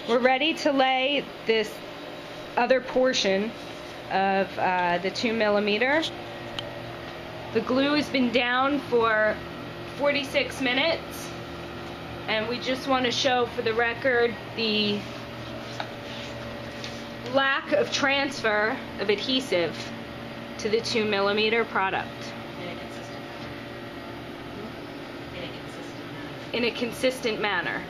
We're ready to lay this other portion of the 2mm. The glue has been down for 46 minutes, and we just want to show for the record the lack of transfer of adhesive to the 2mm product in a consistent manner.